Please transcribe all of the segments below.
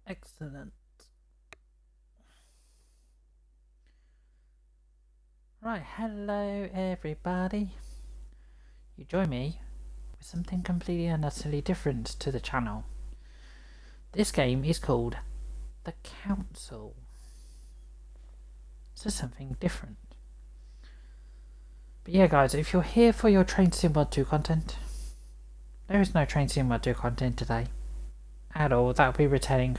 Excellent. Right, hello everybody. You join me with something completely and utterly different to the channel. This game is called The Council. So something different. But yeah guys, if you're here for your Train Sim Mod 2 content, there is no Train Sim Mod 2 content today at all. That'll be returning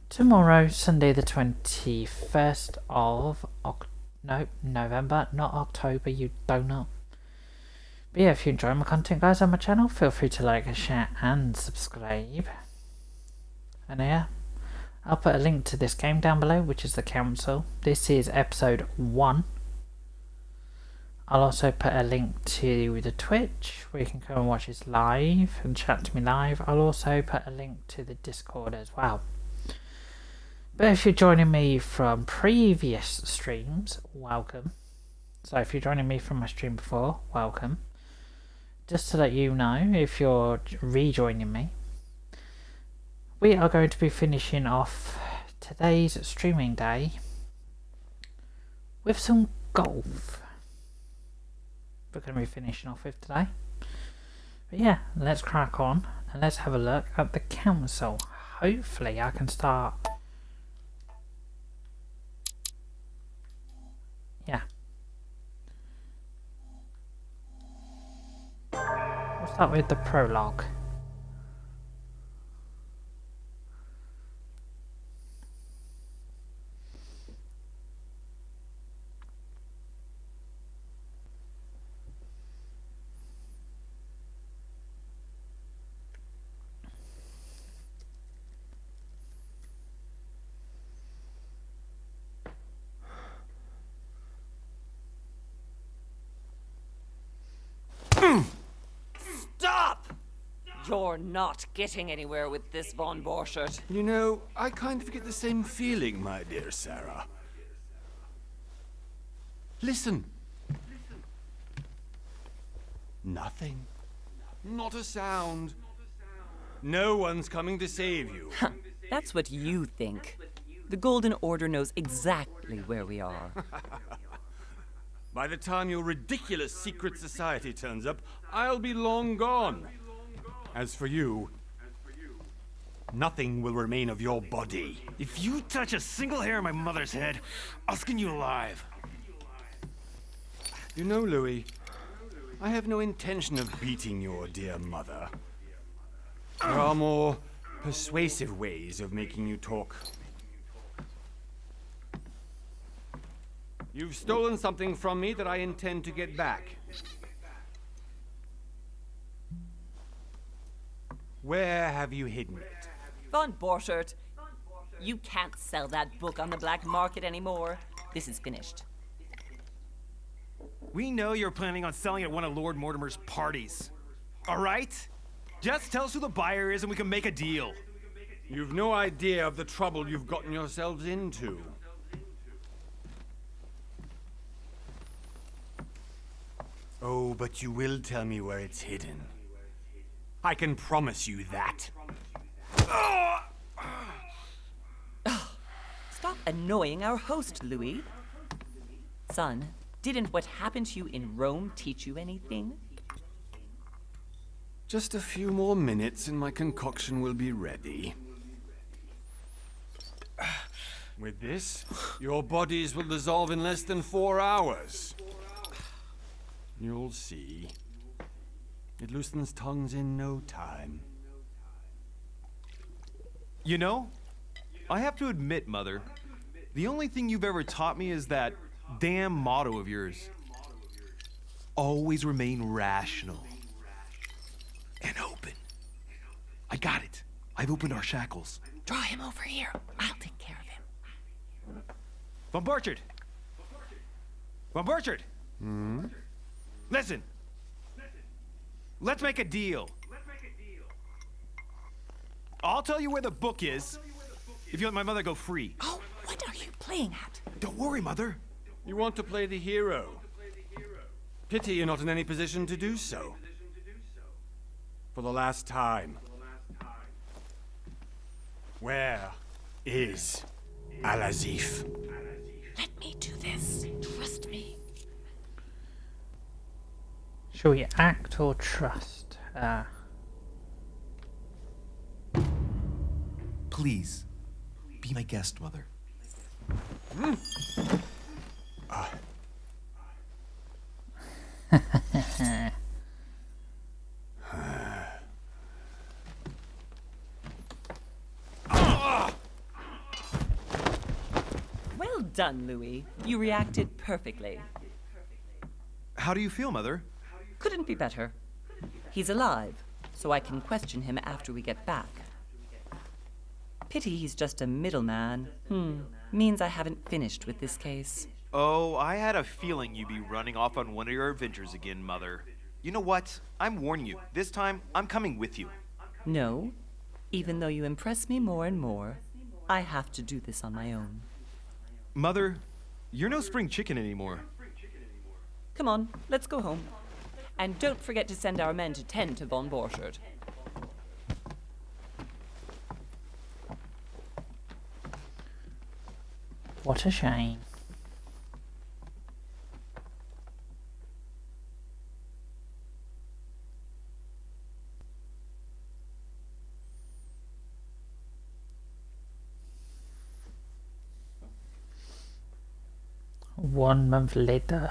tomorrow, Sunday the 21st of November, not October, you donut. But yeah, if you enjoy my content guys on my channel, feel free to like, share and subscribe. And yeah, I'll put a link to this game down below, which is The Council. This is episode 1. I'll also put a link to the Twitch, where you can come and watch this live and chat to me live. I'll also put a link to the Discord as well. But if you're joining me from previous streams, welcome. So if you're joining me from my stream before, welcome. Just to let you know, if you're rejoining me, we are going to be finishing off today's streaming day with some golf. We're going to be finishing off with today. But yeah, let's crack on and let's have a look at the council. Hopefully I can start. Yeah. We'll start with the prologue. Stop! You're not getting anywhere with this, Von Borchert. You know, I kind of get the same feeling, my dear Sarah. Listen. Nothing. Not a sound. No one's coming to save you. That's what you think. The Golden Order knows exactly where we are. By the time your ridiculous secret society turns up, I'll be long gone. As for you, nothing will remain of your body. If you touch a single hair on my mother's head, I'll skin you alive. You know, Louis, I have no intention of beating your dear mother. There are more persuasive ways of making you talk. You've stolen something from me that I intend to get back. Where have you hidden it? Von Borchert, you can't sell that book on the black market anymore. This is finished. We know you're planning on selling at one of Lord Mortimer's parties. All right? Just tell us who the buyer is and we can make a deal. You've no idea of the trouble you've gotten yourselves into. Oh, but you will tell me where it's hidden. I can promise you that. Stop annoying our host, Louis. Son, didn't what happened to you in Rome teach you anything? Just a few more minutes and my concoction will be ready. With this, your bodies will dissolve in less than 4 hours. You'll see. It loosens tongues in no time. You know, I have to admit, Mother, the only thing you've ever taught me is that damn motto of yours. Always remain rational. And open. I got it. I've opened our shackles. Draw him over here. I'll take care of him. Von Borchert! Von Borchert! Hmm? Listen. Let's make a deal. I'll tell you where the book is if you let my mother go free. Oh, what are you playing at? Don't worry, Mother. You want to play the hero. Pity you're not in any position to do so. For the last time. Where is Al-Azif? Let me do this. Trust me. Shall we act or trust? Please, be my guest, Mother. Well done, Louis. You reacted perfectly. How do you feel, Mother? Couldn't be better. He's alive, so I can question him after we get back. Pity he's just a middleman. Means I haven't finished with this case. Oh, I had a feeling you'd be running off on one of your adventures again, Mother. You know what? I'm warning you. This time, I'm coming with you. No. Even though you impress me more and more, I have to do this on my own. Mother, you're no spring chicken anymore. Come on, let's go home. And don't forget to send our men to tend to von Borchardt. What a shame. One month later.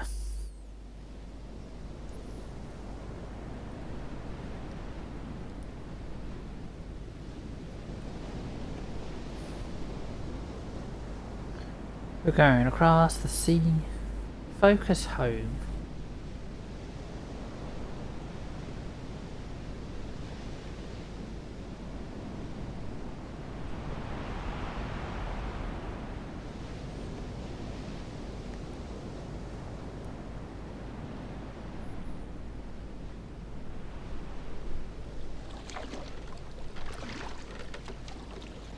We're going across the sea. Focus home.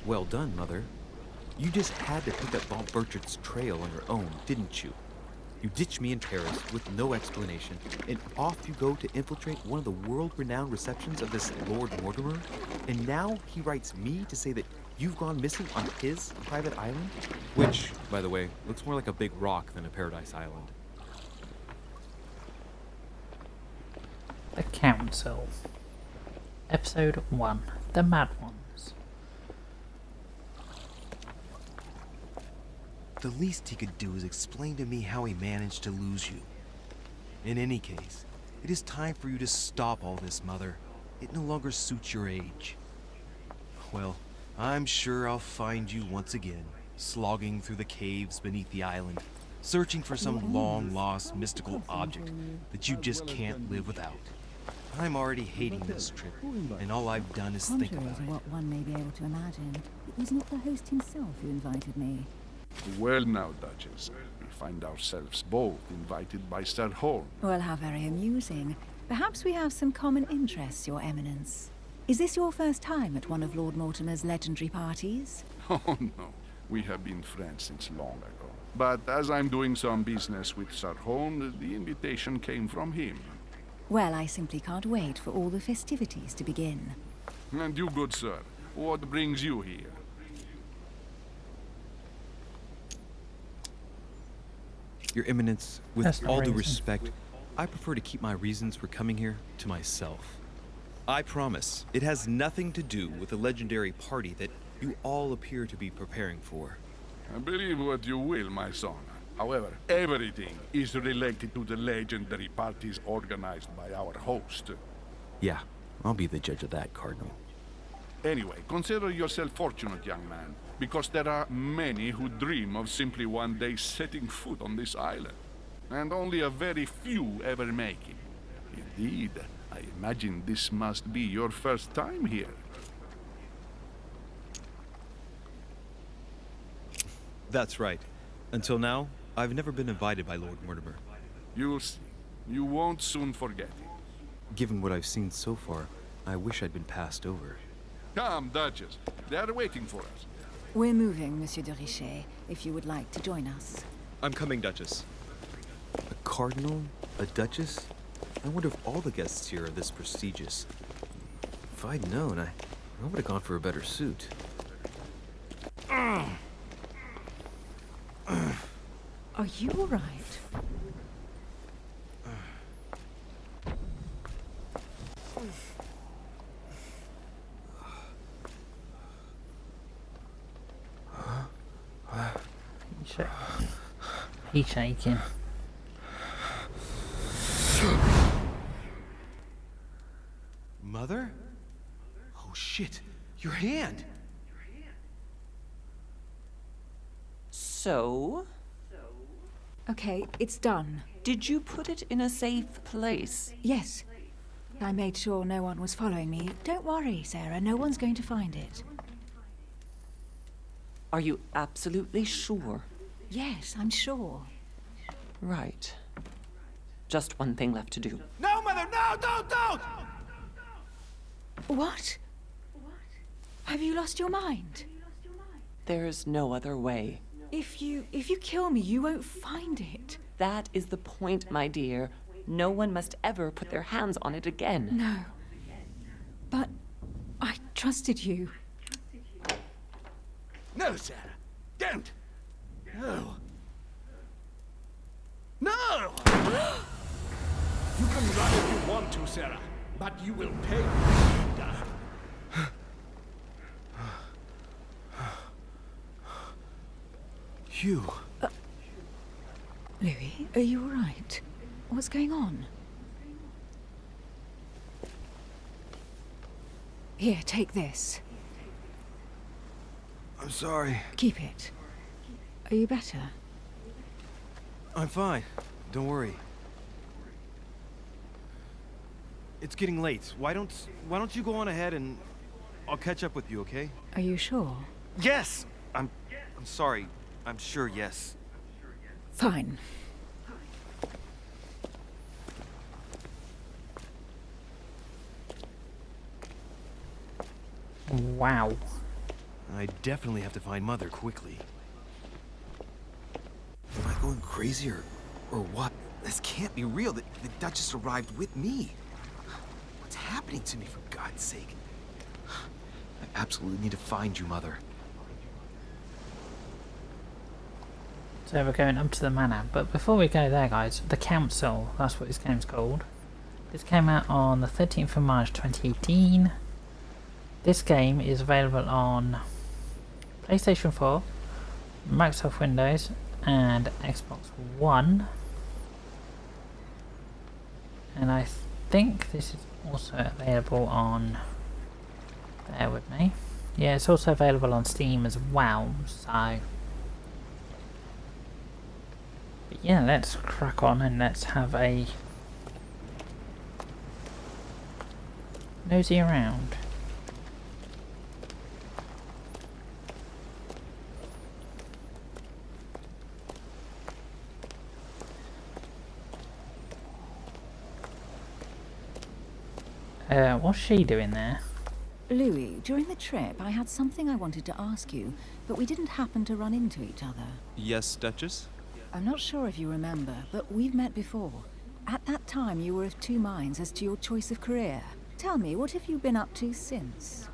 Well done, Mother. You just had to pick up von Borchardt's trail on your own, didn't you? You ditched me in Paris with no explanation, and off you go to infiltrate one of the world-renowned receptions of this Lord Mortimer? And now he writes me to say that you've gone missing on his private island? Which, by the way, looks more like a big rock than a paradise island. The Council. Episode 1. The Mad Ones. The least he could do is explain to me how he managed to lose you. In any case, it is time for you to stop all this, Mother. It no longer suits your age. Well, I'm sure I'll find you once again, slogging through the caves beneath the island, searching for some long-lost mystical object that you just can't live without. I'm already hating this trip, and all I've done is think Contrary about to it. what one may be able to imagine, it was not the host himself who invited me. Well now, Duchess, we find ourselves both invited by Sir Holm. Well, how very amusing. Perhaps we have some common interests, Your Eminence. Is this your first time at one of Lord Mortimer's legendary parties? Oh no, we have been friends since long ago. But as I'm doing some business with Sir Holm, the invitation came from him. Well, I simply can't wait for all the festivities to begin. And you, good sir, what brings you here? Your Eminence, with That's no all due reason. respect, I prefer to keep my reasons for coming here to myself. I promise, it has nothing to do with the legendary party that you all appear to be preparing for. Believe what you will, my son. However, everything is related to the legendary parties organized by our host. Yeah, I'll be the judge of that, Cardinal. Anyway, consider yourself fortunate, young man, because there are many who dream of simply one day setting foot on this island, and only a very few ever make it. Indeed, I imagine this must be your first time here. That's right. Until now, I've never been invited by Lord Mortimer. You'll see. You won't soon forget it. Given what I've seen so far, I wish I'd been passed over. Come, Duchess. They are waiting for us. We're moving, Monsieur de Richet, if you would like to join us. I'm coming, Duchess. A cardinal? A duchess? I wonder if all the guests here are this prestigious. If I'd known, I would have gone for a better suit. Are you all right? He's shaking. Mother? Oh shit, your hand! So, Okay, it's done. did you put it in a safe place? Yes. I made sure no one was following me. Don't worry, Sarah, no one's going to find it. Are you absolutely sure? Yes, I'm sure. Right. Just one thing left to do. No, Mother, no, don't! What? Have you lost your mind? There's no other way. If you kill me, you won't find it. That is the point, my dear. No one must ever put their hands on it again. No. But I trusted you. No, Sarah. Don't. No. No! You can run if you want to, Sarah, but you will pay. Hugh. Louis, are you all right? What's going on? Here, take this. I'm sorry. Keep it. Are you better? I'm fine. Don't worry. It's getting late. Why don't you go on ahead and I'll catch up with you, okay? Are you sure? Yes! I'm sorry. I'm sure, yes. Fine. Wow. I definitely have to find Mother quickly. Am I going crazy or what? This can't be real. The Duchess arrived with me. What's happening to me, for God's sake? I absolutely need to find you, Mother. So we're going up to the manor, but before we go there, guys, the Council, that's what this game's called. This came out on the 13th of March 2018. This game is available on PlayStation 4, Microsoft Windows, and Xbox One. And I think this is also available on... bear with me. Yeah, it's also available on Steam as well, so... But yeah, let's crack on and let's have a... nosy around. What's she doing there? Louis, during the trip, I had something I wanted to ask you, but we didn't happen to run into each other. Yes, Duchess? I'm not sure if you remember, but we've met before. At that time, you were of two minds as to your choice of career. Tell me, what have you been up to since?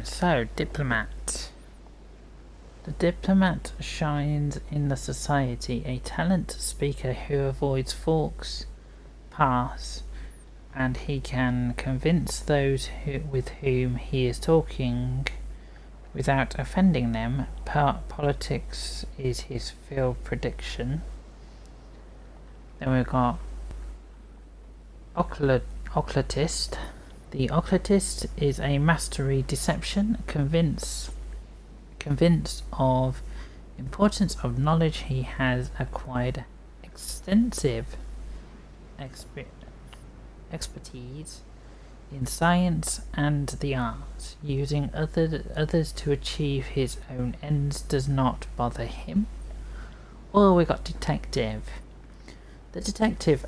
So, diplomat. The diplomat shines in the society, a talent speaker who avoids forks, paths, and he can convince those with whom he is talking without offending them. Politics is his field prediction. Then we've got Occultist. The Occultist is a mastery deception, convinced of importance of knowledge. He has acquired extensive expertise in science and the arts. Using others to achieve his own ends does not bother him. Or we got Detective. The detective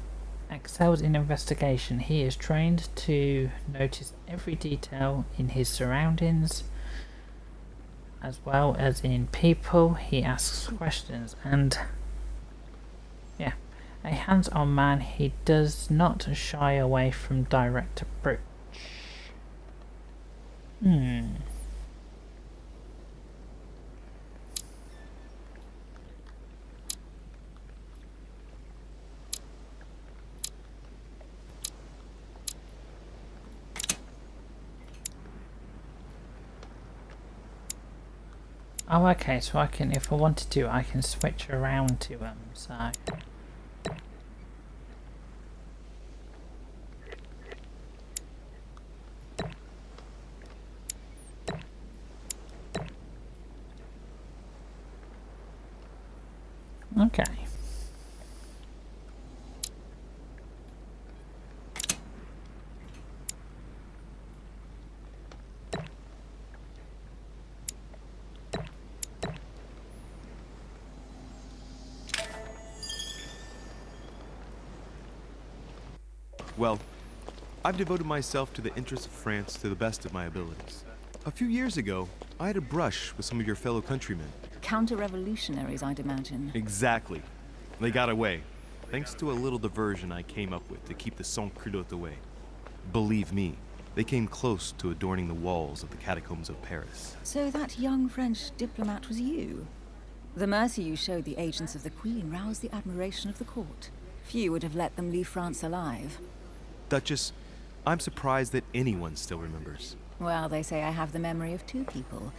excels in investigation. He is trained to notice every detail in his surroundings as well as in people. He asks questions and yeah, a hands-on man. He does not shy away from direct approach. Oh, okay, so I can, if I wanted to, I can switch around to them, so... Okay. Well, I've devoted myself to the interests of France to the best of my abilities. A few years ago, I had a brush with some of your fellow countrymen. Counter-revolutionaries, I'd imagine. Exactly. They got away, thanks to a little diversion I came up with to keep the sans-culottes away. Believe me, they came close to adorning the walls of the catacombs of Paris. So that young French diplomat was you? The mercy you showed the agents of the Queen roused the admiration of the court. Few would have let them leave France alive. Duchess, I'm surprised that anyone still remembers. Well, they say I have the memory of two people.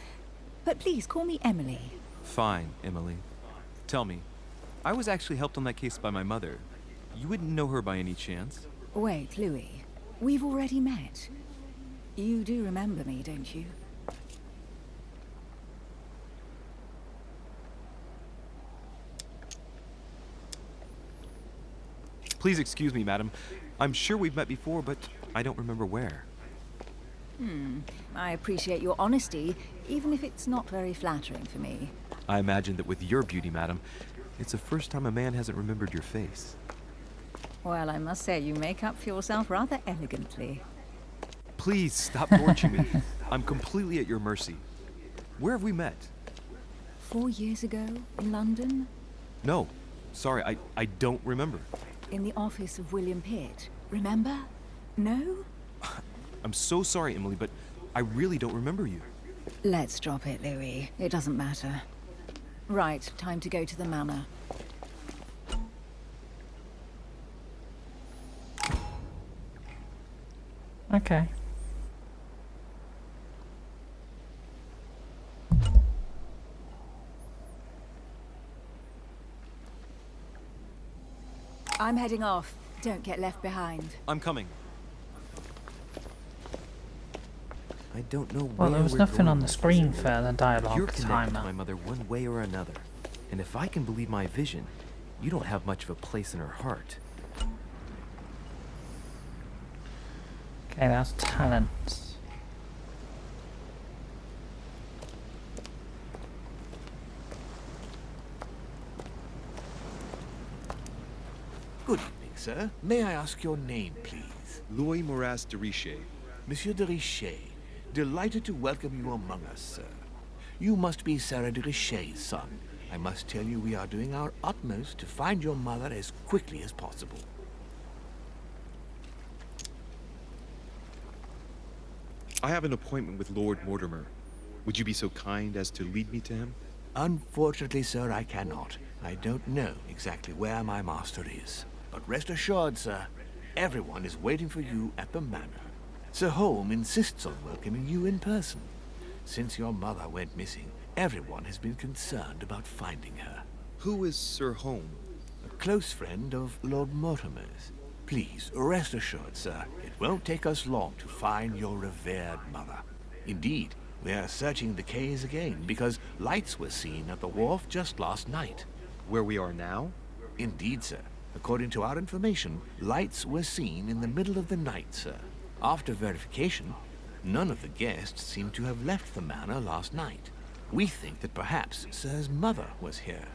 But please, call me Emily. Fine, Emily. Tell me, I was actually helped on that case by my mother. You wouldn't know her by any chance? Wait, Louis. We've already met. You do remember me, don't you? Please excuse me, madam. I'm sure we've met before, but I don't remember where. I appreciate your honesty, even if it's not very flattering for me. I imagine that with your beauty, madam, it's the first time a man hasn't remembered your face. Well, I must say you make up for yourself rather elegantly. Please stop torturing me. I'm completely at your mercy. Where have we met? 4 years ago, in London, No. Sorry, I don't remember. in the office of William Pitt. Remember? No? I'm so sorry, Emily, but I really don't remember you. Let's drop it, Louis. It doesn't matter. Right, time to go to the manor. Okay. I'm heading off. Don't get left behind. I'm coming. I don't know Well, where there was we're nothing going on the with screen this, for the You're dialogue connected to my timer. mother one way or another. And if I can believe my vision, you don't have much of a place in her heart. Okay, that's talents. Good evening, sir. May I ask your name, please? Louis Moras de Richet. Monsieur de Richet. Delighted to welcome you among us, sir. You must be Sarah de Richet's son. I must tell you we are doing our utmost to find your mother as quickly as possible. I have an appointment with Lord Mortimer. Would you be so kind as to lead me to him? Unfortunately, sir, I cannot. I don't know exactly where my master is. But rest assured, sir, everyone is waiting for you at the manor. Sir Holm insists on welcoming you in person. Since your mother went missing, everyone has been concerned about finding her. Who is Sir Holm? A close friend of Lord Mortimer's. Please, rest assured, sir, it won't take us long to find your revered mother. Indeed, we are searching the quays again because lights were seen at the wharf just last night. Where we are now? Indeed, sir. According to our information, lights were seen in the middle of the night, sir. After verification, none of the guests seem to have left the manor last night. We think that perhaps Sir's mother was here.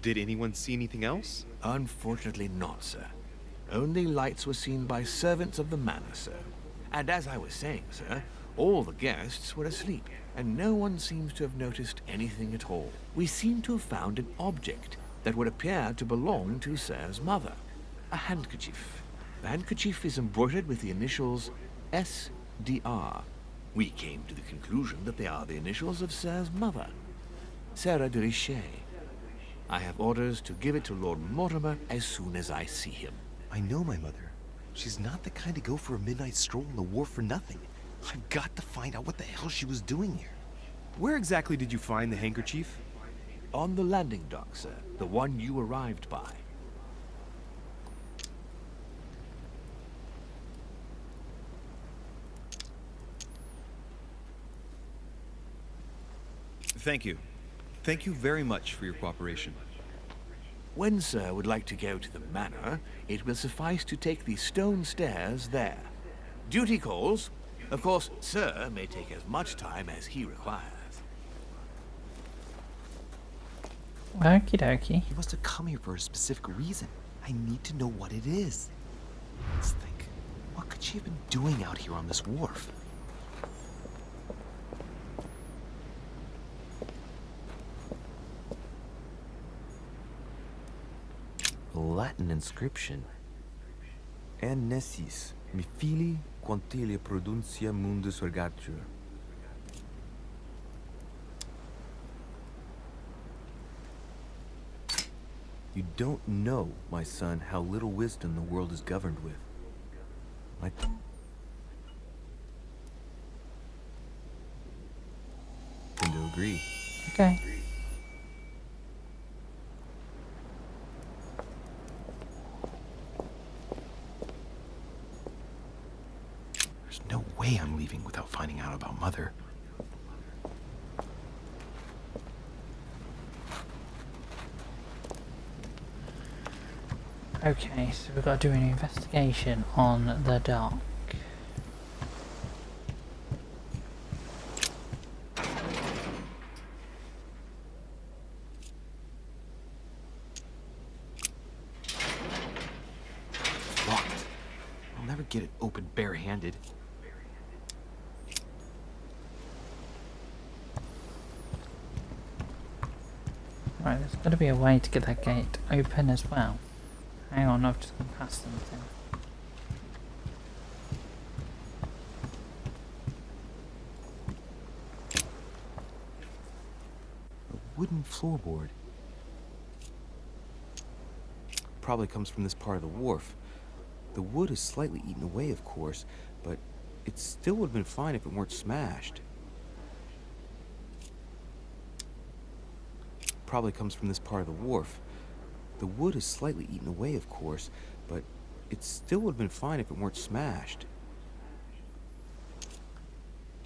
Did anyone see anything else? Unfortunately not, sir. Only lights were seen by servants of the manor, sir. And as I was saying, sir, all the guests were asleep, and no one seems to have noticed anything at all. We seem to have found an object that would appear to belong to Sir's mother. A handkerchief. The handkerchief is embroidered with the initials SDR. We came to the conclusion that they are the initials of Sir's mother, Sarah de Richet. I have orders to give it to Lord Mortimer as soon as I see him. I know my mother. She's not the kind to go for a midnight stroll on the wharf for nothing. I've got to find out what the hell she was doing here. Where exactly did you find the handkerchief? On the landing dock, sir. The one you arrived by. Thank you. Thank you very much for your cooperation. When sir would like to go to the manor, it will suffice to take the stone stairs there. Duty calls. Of course, sir may take as much time as he requires. Okie dokie. He must have come here for a specific reason. I need to know what it is. Let's think. What could she have been doing out here on this wharf? A Latin inscription. En nessis, mi fili quantilia produncia mundus ergatur. You don't know, my son, how little wisdom the world is governed with. I tend to agree. Okay. There's no way I'm leaving without finding out about Mother. Okay, so we've got to do an investigation on the dock. It's locked. I'll never get it open barehanded. Right, there's got to be a way to get that gate open as well. Hang on, I've just gone past something. A wooden floorboard. Probably comes from this part of the wharf. The wood is slightly eaten away, of course, but it still would have been fine if it weren't smashed. Probably comes from this part of the wharf. The wood is slightly eaten away, of course, but it still would have been fine if it weren't smashed.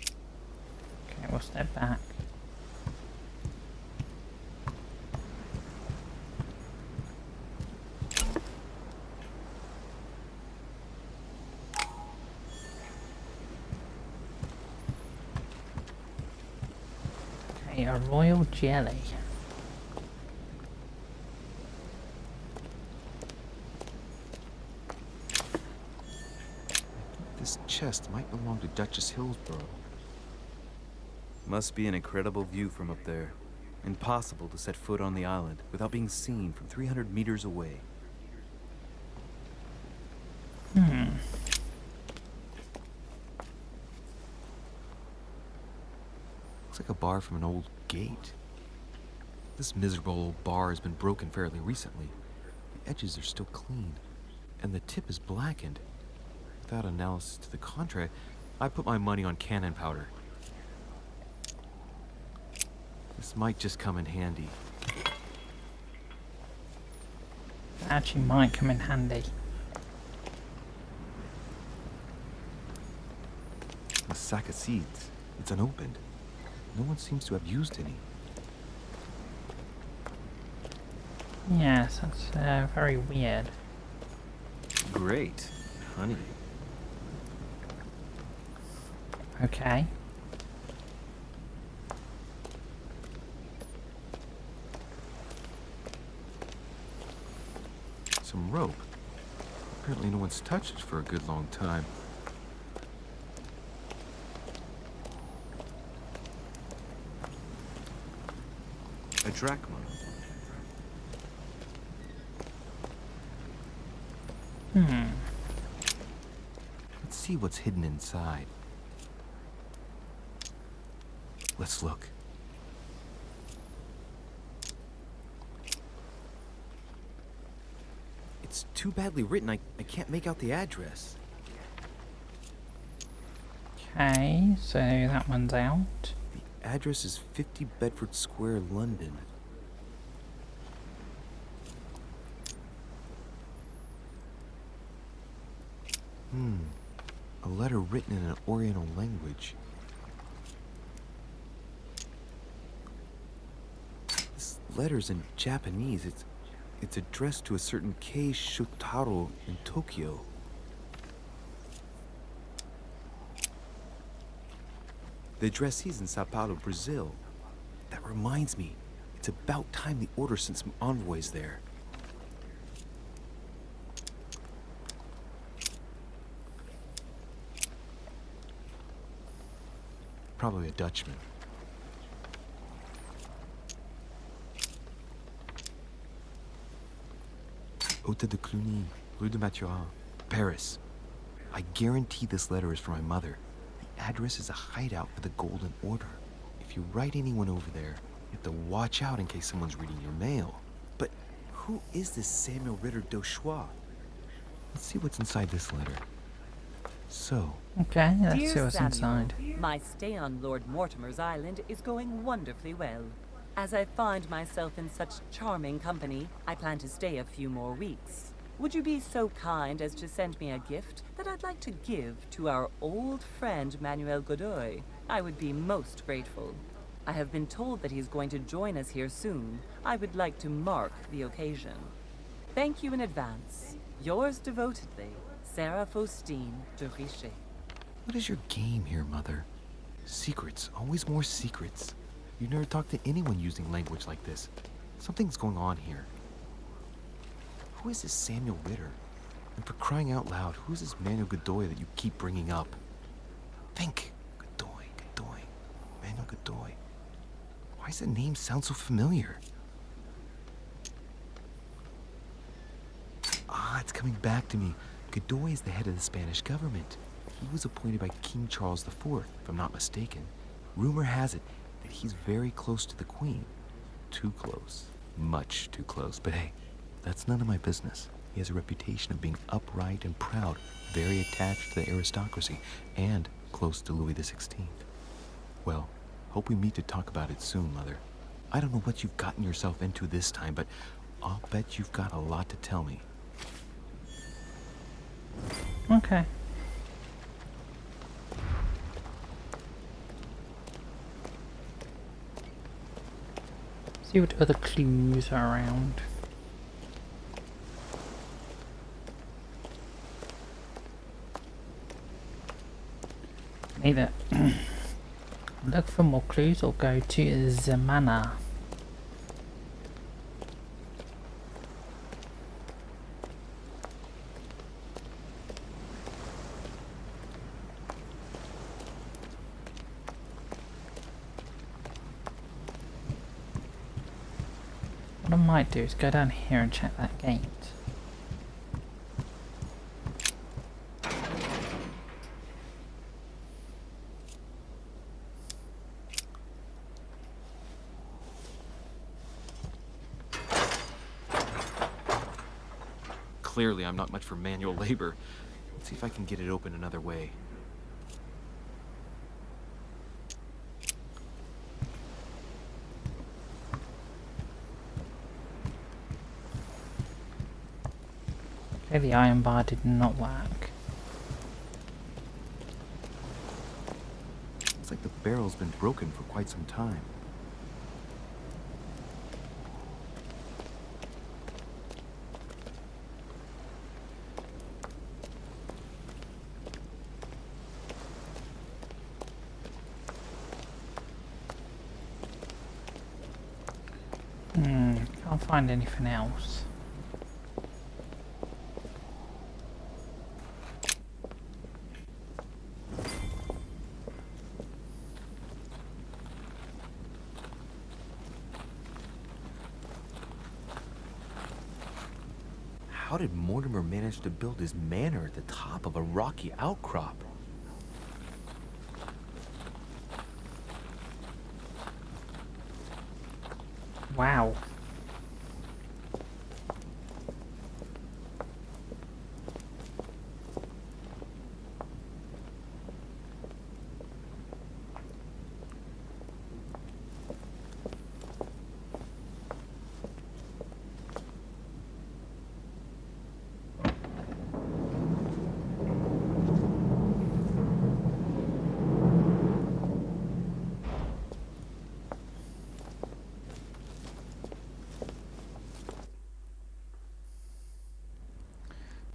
Okay, we'll step back. Okay, a royal jelly. This chest might belong to Duchess Hillsborough. Must be an incredible view from up there. Impossible to set foot on the island without being seen from 300 meters away. Looks like a bar from an old gate. This miserable old bar has been broken fairly recently. The edges are still clean, and the tip is blackened. Without analysis to the contrary, I put my money on cannon powder. This might just come in handy. Actually might come in handy. A sack of seeds. It's unopened. No one seems to have used any. Yes, that's very weird. Great. Honey. Okay. Some rope. Apparently no one's touched it for a good long time. A drachma. Let's see what's hidden inside. Let's look. It's too badly written, I can't make out the address. Okay, so that one's out. The address is 50 Bedford Square, London. A letter written in an Oriental language. This letter's in Japanese. It's addressed to a certain Kei Shotaro in Tokyo. The addressee's in Sao Paulo, Brazil. That reminds me, it's about time the order sent some envoys there. Probably a Dutchman. Hôtel de Cluny, Rue de Mathurin, Paris. I guarantee this letter is for my mother. The address is a hideout for the Golden Order. If you write anyone over there, you have to watch out in case someone's reading your mail. But who is this Samuel Ritter d'Auchois? Let's see what's inside this letter. So, Okay, let's Dear see what's Samuel, inside. My stay on Lord Mortimer's island is going wonderfully well. As I find myself in such charming company, I plan to stay a few more weeks. Would you be so kind as to send me a gift that I'd like to give to our old friend Manuel Godoy? I would be most grateful. I have been told that he's going to join us here soon. I would like to mark the occasion. Thank you in advance. Yours devotedly, Sarah Faustine de Richet. What is your game here, Mother? Secrets, always more secrets. You never talk to anyone using language like this. Something's going on here. Who is this Samuel Ritter? And for crying out loud, who is this Manuel Godoy that you keep bringing up? Think. Godoy. Manuel Godoy. Why does that name sound so familiar? Ah, it's coming back to me. Godoy is the head of the Spanish government. He was appointed by King Charles IV, if I'm not mistaken. Rumor has it that he's very close to the Queen. Too close. Much too close. But hey, that's none of my business. He has a reputation of being upright and proud, very attached to the aristocracy, and close to Louis XVI. Well, hope we meet to talk about it soon, Mother. I don't know what you've gotten yourself into this time, but I'll bet you've got a lot to tell me. Okay. See what other clues are around. Either look for more clues or go to Zemana. What I might do is go down here and check that gate. Clearly, I'm not much for manual labor. Let's see if I can get it open another way. Okay, the iron bar did not work. Looks like the barrel's been broken for quite some time. Can't find anything else. How did Mortimer manage to build his manor at the top of a rocky outcrop? Wow.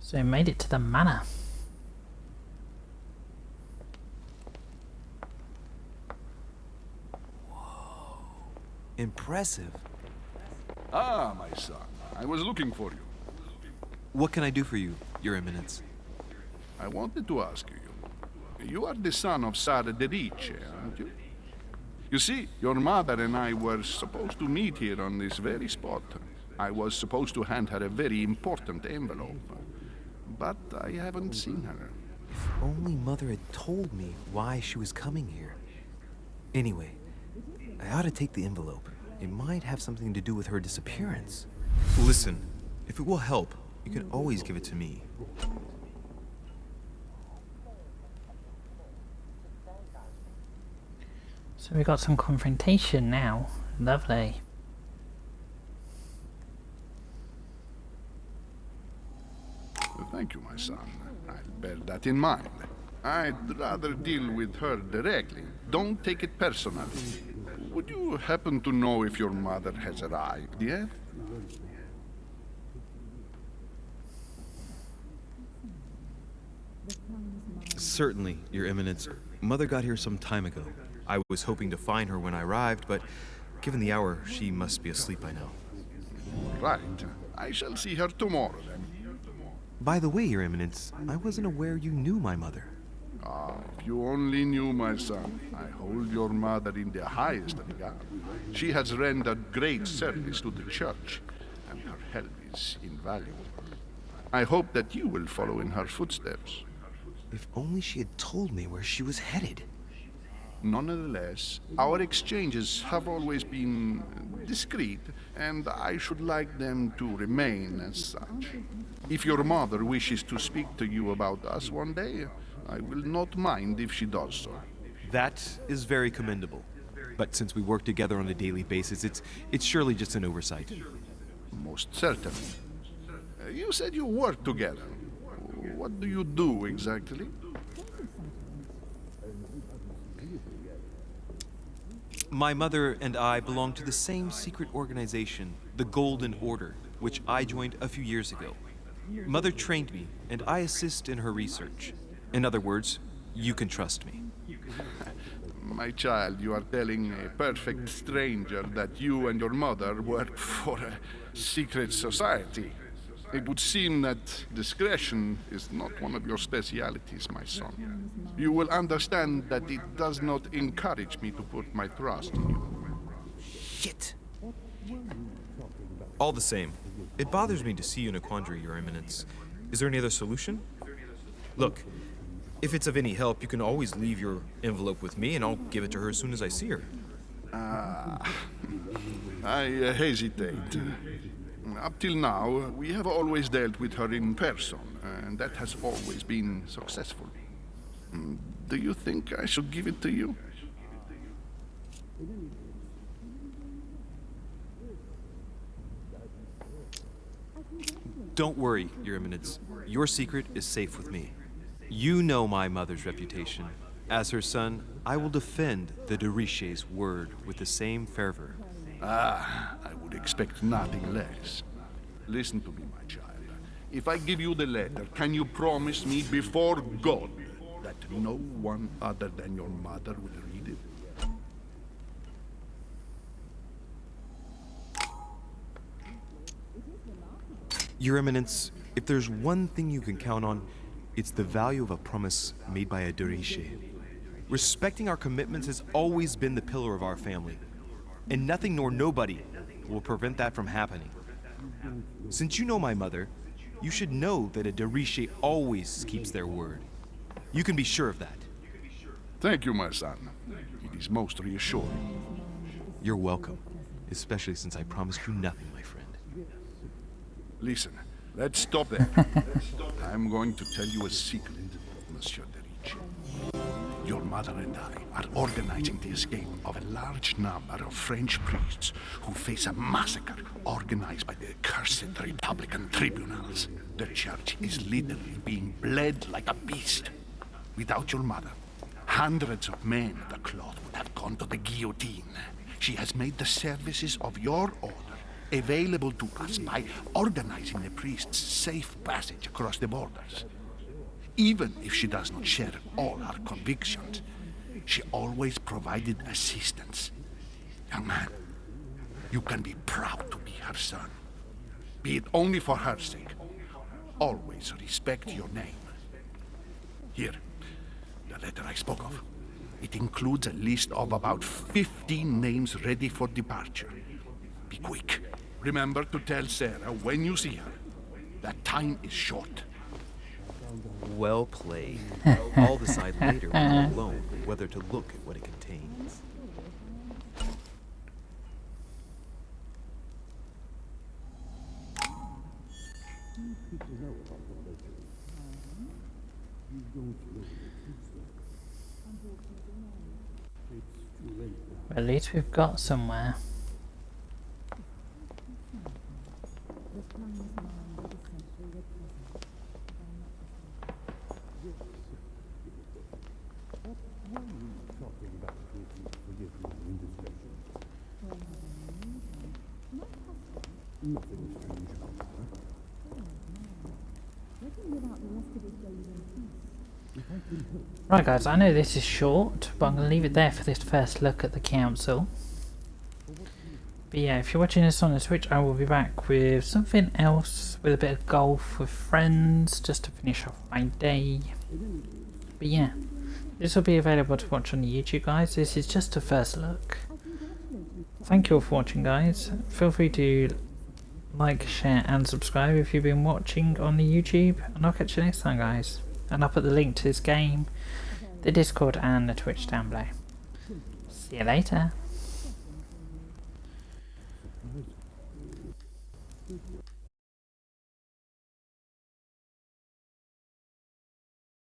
So we made it to the manor. Impressive. Ah, my son. I was looking for you. What can I do for you, Your Eminence? I wanted to ask you. You are the son of Sara de Riche, aren't you? You see, your mother and I were supposed to meet here on this very spot. I was supposed to hand her a very important envelope. But I haven't seen her. If only Mother had told me why she was coming here. Anyway, I ought to take the envelope. It might have something to do with her disappearance. Listen, if it will help, you can always give it to me. So we got some confrontation now. Lovely. Thank you, my son. I'll bear that in mind. I'd rather deal with her directly. Don't take it personally. Would you happen to know if your mother has arrived yet? Certainly, Your Eminence. Mother got here some time ago. I was hoping to find her when I arrived, but given the hour, she must be asleep by now. Right. I shall see her tomorrow, then. By the way, Your Eminence, I wasn't aware you knew my mother. Ah, if you only knew, my son. I hold your mother in the highest regard. She has rendered great service to the church, and her help is invaluable. I hope that you will follow in her footsteps. If only she had told me where she was headed. Nonetheless, our exchanges have always been discreet, and I should like them to remain as such. If your mother wishes to speak to you about us one day, I will not mind if she does so. That is very commendable. But since we work together on a daily basis, it's surely just an oversight. Most certainly. You said you work together. What do you do exactly? My mother and I belong to the same secret organization, the Golden Order, which I joined a few years ago. Mother trained me, and I assist in her research. In other words, you can trust me. My child, you are telling a perfect stranger that you and your mother work for a secret society. It would seem that discretion is not one of your specialities, my son. You will understand that it does not encourage me to put my trust in you. Shit! All the same, it bothers me to see you in a quandary, Your Eminence. Is there any other solution? Look, if it's of any help, you can always leave your envelope with me, and I'll give it to her as soon as I see her. I hesitate. Up till now, we have always dealt with her in person, and that has always been successful. Do you think I should give it to you? Don't worry, Your Eminence. Your secret is safe with me. You know my mother's reputation. As her son, I will defend the de Riche's word with the same fervor. Ah, I would expect nothing less. Listen to me, my child. If I give you the letter, can you promise me before God that no one other than your mother will read it? Your Eminence, if there's one thing you can count on, it's the value of a promise made by a de Riche. Respecting our commitments has always been the pillar of our family, and nothing nor nobody will prevent that from happening. Since you know my mother, you should know that a de Riche always keeps their word. You can be sure of that. Thank you, my son. It is most reassuring. You're welcome, especially since I promised you nothing, my friend. Listen, let's stop there. I'm going to tell you a secret, Monsieur de Riche. Your mother and I are organizing the escape of a large number of French priests who face a massacre organized by the accursed Republican tribunals. The church is literally being bled like a beast. Without your mother, hundreds of men of the cloth would have gone to the guillotine. She has made the services of your order available to us by organizing the priest's safe passage across the borders. Even if she does not share all our convictions, she always provided assistance. Young man, you can be proud to be her son. Be it only for her sake. Always respect your name. Here, the letter I spoke of. It includes a list of about 15 names ready for departure. Be quick. Remember to tell Sarah when you see her that time is short. Well played. I'll decide later when we're alone whether to look at what it contains. At least we've got somewhere. Right guys, I know this is short, but I'm going to leave it there for this first look at the council. But yeah, if you're watching this on the Switch, I will be back with something else, with a bit of golf with friends, just to finish off my day. But yeah, this will be available to watch on the YouTube guys. This is just a first look. Thank you all for watching guys. Feel free to like, share and subscribe if you've been watching on the YouTube, and I'll catch you next time guys. And I'll put the link to this game, the Discord and the Twitch down below. See you later.